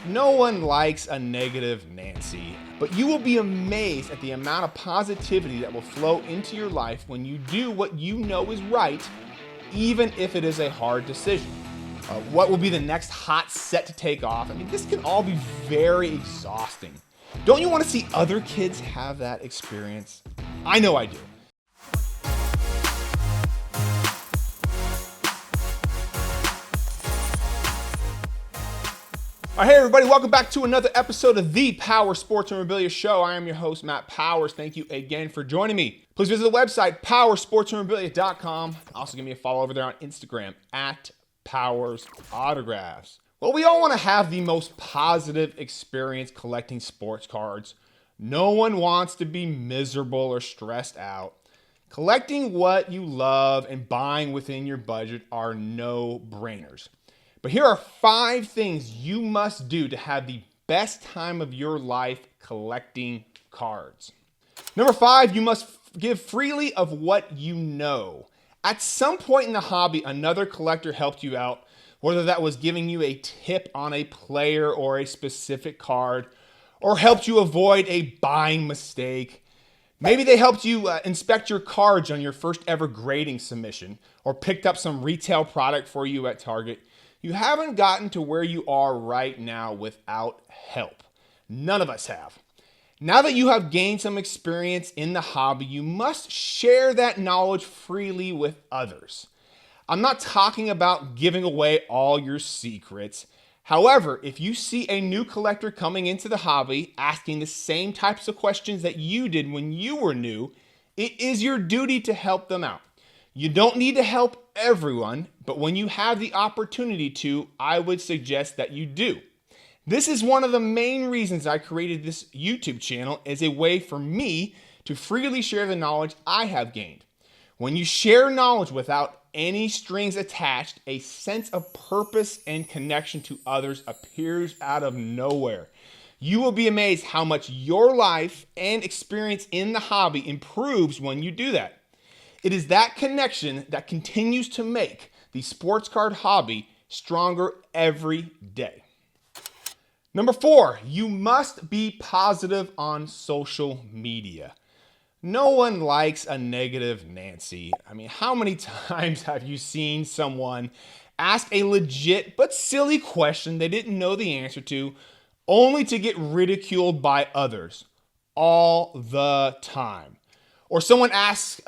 No one likes a negative Nancy, but you will be amazed at the amount of positivity that will flow into your life when you do what you know is right, even if it is a hard decision. What will be the next hot set to take off? I mean, this can all be very exhausting. Don't you want to see other kids have that experience? I know I do. All right, hey everybody, welcome back to another episode of the Power Sports Memorabilia Show. I am your host, Matt Powers. Thank you again for joining me. Please visit the website, powersportsmemorabilia.com. Also give me a follow over there on Instagram, at Powers Autographs. Well, we all want to have the most positive experience collecting sports cards. No one wants to be miserable or stressed out. Collecting what you love and buying within your budget are no-brainers. But here are 5 things you must do to have the best time of your life collecting cards. Number 5, you must give freely of what you know. At some point in the hobby, another collector helped you out, whether that was giving you a tip on a player or a specific card, or helped you avoid a buying mistake. Maybe they helped you inspect your cards on your first ever grading submission, or picked up some retail product for you at Target. You haven't gotten to where you are right now without help. None of us have. Now that you have gained some experience in the hobby, you must share that knowledge freely with others. I'm not talking about giving away all your secrets. However, if you see a new collector coming into the hobby asking the same types of questions that you did when you were new, it is your duty to help them out. You don't need to help everyone, but when you have the opportunity to, I would suggest that you do. This is one of the main reasons I created this YouTube channel, as a way for me to freely share the knowledge I have gained. When you share knowledge without any strings attached, a sense of purpose and connection to others appears out of nowhere. You will be amazed how much your life and experience in the hobby improves when you do that. It is that connection that continues to make the sports card hobby stronger every day. Number 4, you must be positive on social media. No one likes a negative Nancy. I mean, how many times have you seen someone ask a legit but silly question they didn't know the answer to, only to get ridiculed by others? All the time. Or someone asks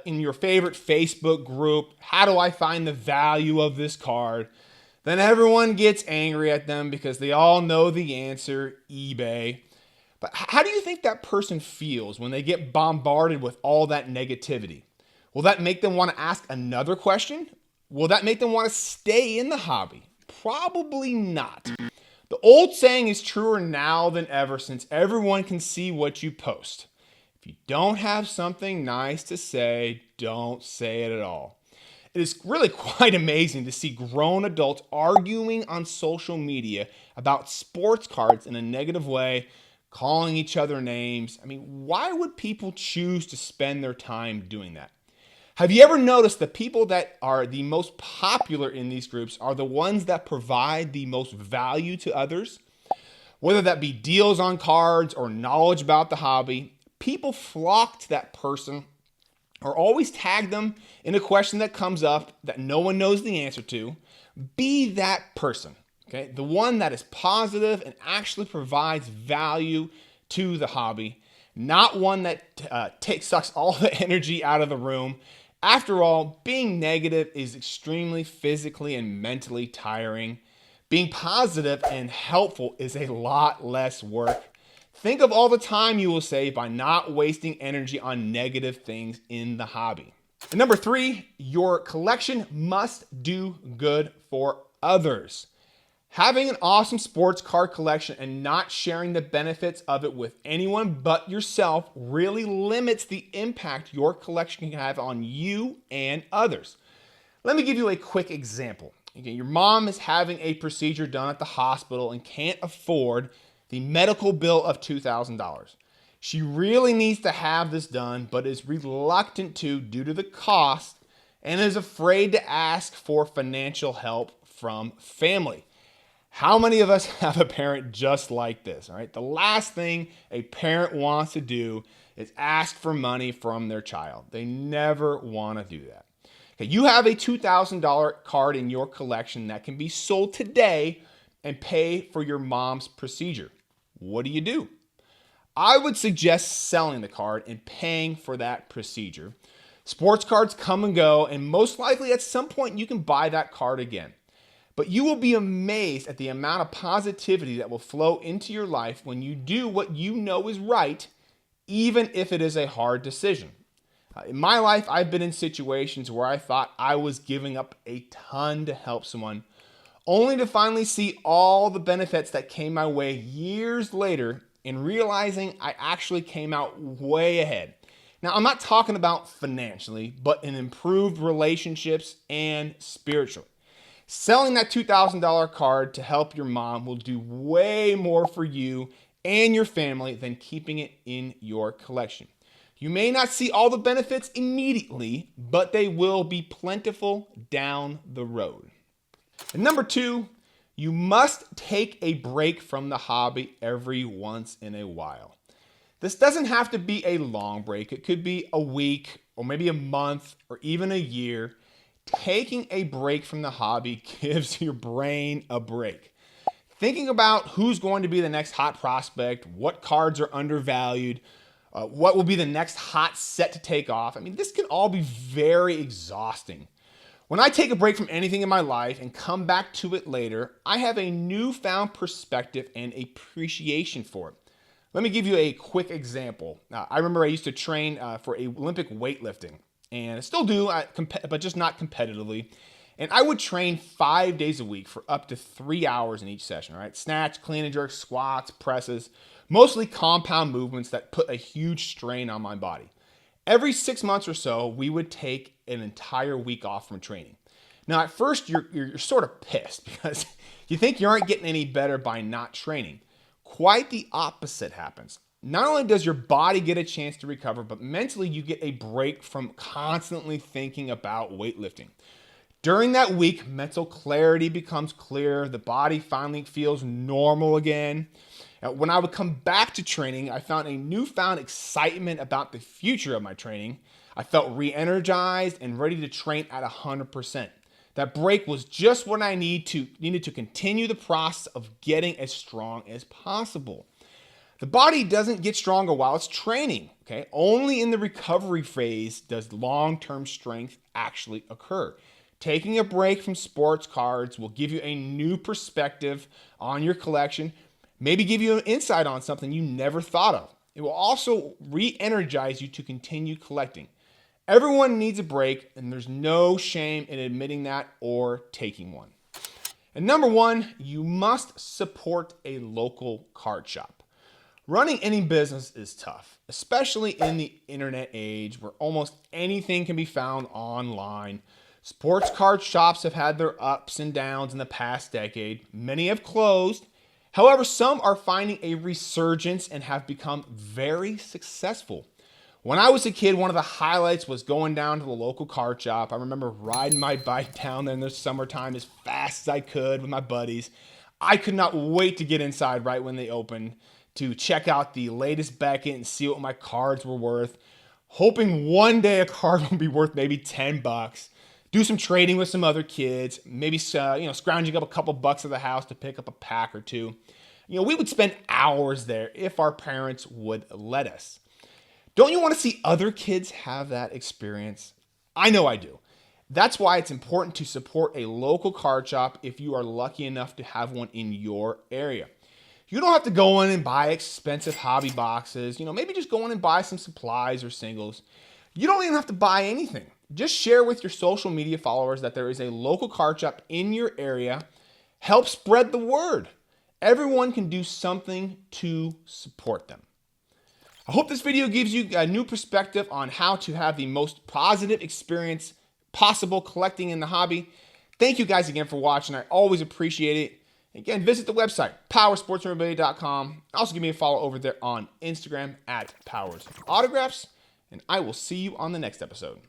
in your favorite Facebook group, how do I find the value of this card? Then everyone gets angry at them because they all know the answer, eBay. But how do you think that person feels when they get bombarded with all that negativity? Will that make them want to ask another question? Will that make them want to stay in the hobby? Probably not. The old saying is truer now than ever, since everyone can see what you post. If you don't have something nice to say, don't say it at all. It is really quite amazing to see grown adults arguing on social media about sports cards in a negative way, calling each other names. I mean, why would people choose to spend their time doing that? Have you ever noticed the people that are the most popular in these groups are the ones that provide the most value to others? Whether that be deals on cards or knowledge about the hobby, people flock to that person or always tag them in a question that comes up that no one knows the answer to. Be that person, okay? The one that is positive and actually provides value to the hobby, not one that sucks all the energy out of the room. After all, being negative is extremely physically and mentally tiring. Being positive and helpful is a lot less work. Think of all the time you will save by not wasting energy on negative things in the hobby. And number 3, your collection must do good for others. Having an awesome sports card collection and not sharing the benefits of it with anyone but yourself really limits the impact your collection can have on you and others. Let me give you a quick example. Okay, your mom is having a procedure done at the hospital and can't afford the medical bill of $2,000. She really needs to have this done, but is reluctant to due to the cost and is afraid to ask for financial help from family. How many of us have a parent just like this? All right. The last thing a parent wants to do is ask for money from their child. They never want to do that. Okay, you have a $2,000 card in your collection that can be sold today and pay for your mom's procedure. What do? I would suggest selling the card and paying for that procedure. Sports cards come and go, and most likely at some point you can buy that card again. But you will be amazed at the amount of positivity that will flow into your life when you do what you know is right, even if it is a hard decision. In my life, I've been in situations where I thought I was giving up a ton to help someone, only to finally see all the benefits that came my way years later and realizing I actually came out way ahead. Now, I'm not talking about financially, but in improved relationships and spiritually. Selling that $2,000 card to help your mom will do way more for you and your family than keeping it in your collection. You may not see all the benefits immediately, but they will be plentiful down the road. And number 2, you must take a break from the hobby every once in a while. This doesn't have to be a long break. It could be a week or maybe a month or even a year. Taking a break from the hobby gives your brain a break. Thinking about who's going to be the next hot prospect, what cards are undervalued, what will be the next hot set to take off. I mean, this can all be very exhausting. When I take a break from anything in my life and come back to it later, I have a newfound perspective and appreciation for it. Let me give you a quick example. I remember I used to train for Olympic weightlifting, and I still do, but just not competitively. And I would train 5 days a week for up to 3 hours in each session, all right? Snatch, clean and jerk, squats, presses, mostly compound movements that put a huge strain on my body. Every 6 months or so, we would take an entire week off from training. Now, at first, you're sort of pissed because you think you aren't getting any better by not training. Quite the opposite happens. Not only does your body get a chance to recover, but mentally you get a break from constantly thinking about weightlifting. During that week, mental clarity becomes clear. The body finally feels normal again. When I would come back to training, I found a newfound excitement about the future of my training. I felt re-energized and ready to train at 100%. That break was just what I needed to continue the process of getting as strong as possible. The body doesn't get stronger while it's training, okay? Only in the recovery phase does long-term strength actually occur. Taking a break from sports cards will give you a new perspective on your collection, maybe give you an insight on something you never thought of. It will also re-energize you to continue collecting. Everyone needs a break, and there's no shame in admitting that or taking one. And number 1, you must support a local card shop. Running any business is tough, especially in the internet age where almost anything can be found online. Sports card shops have had their ups and downs in the past decade. Many have closed. However, some are finding a resurgence and have become very successful. When I was a kid, one of the highlights was going down to the local card shop. I remember riding my bike down there in the summertime as fast as I could with my buddies. I could not wait to get inside right when they opened to check out the latest Beckett and see what my cards were worth, hoping one day a card would be worth maybe $10. Do some trading with some other kids, maybe scrounging up a couple bucks at the house to pick up a pack or two. We would spend hours there if our parents would let us. Don't you want to see other kids have that experience? I know I do. That's why it's important to support a local card shop if you are lucky enough to have one in your area. You don't have to go in and buy expensive hobby boxes. Maybe just go in and buy some supplies or singles. You don't even have to buy anything. Just share with your social media followers that there is a local card shop in your area. Help spread the word. Everyone can do something to support them. I hope this video gives you a new perspective on how to have the most positive experience possible collecting in the hobby. Thank you guys again for watching. I always appreciate it. Again, visit the website, powersportsmemorabilia.com. Also give me a follow over there on Instagram @PowersAutographs. And I will see you on the next episode.